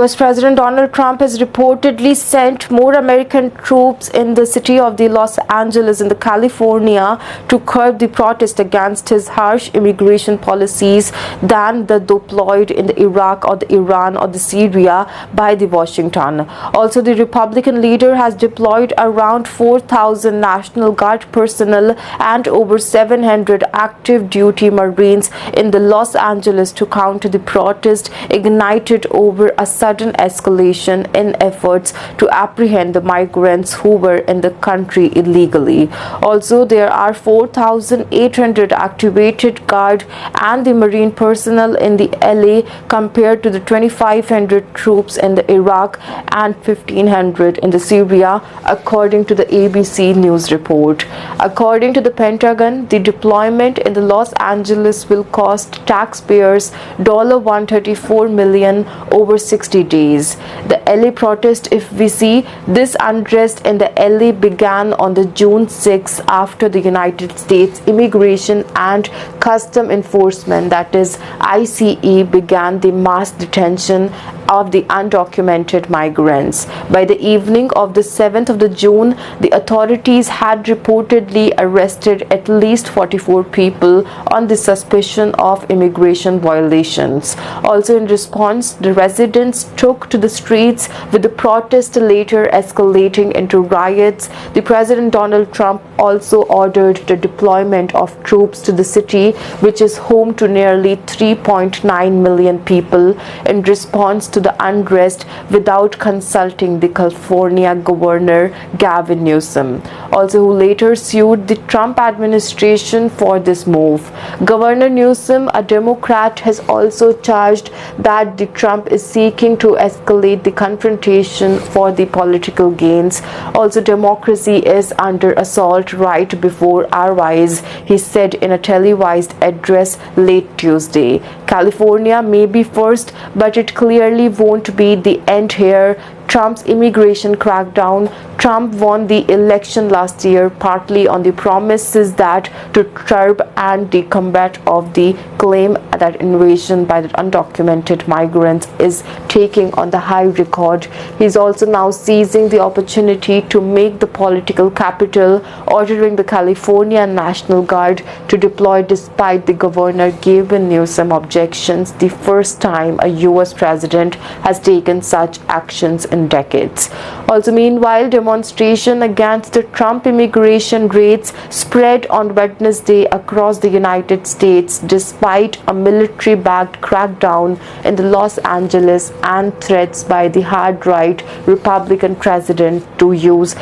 US President Donald Trump has reportedly sent more American troops in the city of Los Angeles in California to curb the protest against his harsh immigration policies than the deployed in Iraq or Iran or Syria by Washington. Also, the Republican leader has deployed around 4,000 National Guard personnel and over 700 active duty Marines in Los Angeles to counter the protest ignited over a sudden escalation in efforts to apprehend the migrants who were in the country illegally. Also, there are 4,800 activated Guard and the Marine personnel in the LA compared to the 2,500 troops in Iraq and 1,500 in Syria, according to the ABC News report. According to the Pentagon, the deployment in Los Angeles will cost taxpayers $134 million over 60 days. The LA protest, if we see, this unrest in the LA began on the June 6 after the United States Immigration and Custom Enforcement, that is ICE, began the mass detention of the undocumented migrants. By the evening of the 7th of June, the authorities had reportedly arrested at least 44 people on the suspicion of immigration violations. Also, in response, the residents took to the streets, with the protest later escalating into riots. The President Donald Trump also ordered the deployment of troops to the city, which is home to nearly 3.9 million people, in response to the unrest without consulting the California Governor Gavin Newsom, also who later sued the Trump administration for this move. Governor Newsom, a Democrat, has also charged that the Trump is seeking to escalate the confrontation for the political gains. Also, democracy is under assault right before our eyes, he said in a televised address late Tuesday. California may be first, but it clearly won't be the end here. Trump's immigration crackdown. Trump won the election last year partly on the promises that to curb and the combat of the claim that invasion by the undocumented migrants is taking on the high record. He's also now seizing the opportunity to make the political capital, ordering the California National Guard to deploy despite the Governor Gavin Newsom objections, the first time a US president has taken such actions in decades. Also, meanwhile, demonstration against the Trump immigration raids spread on Wednesday across the United States despite a military-backed crackdown in Los Angeles and threats by the hard-right Republican president to use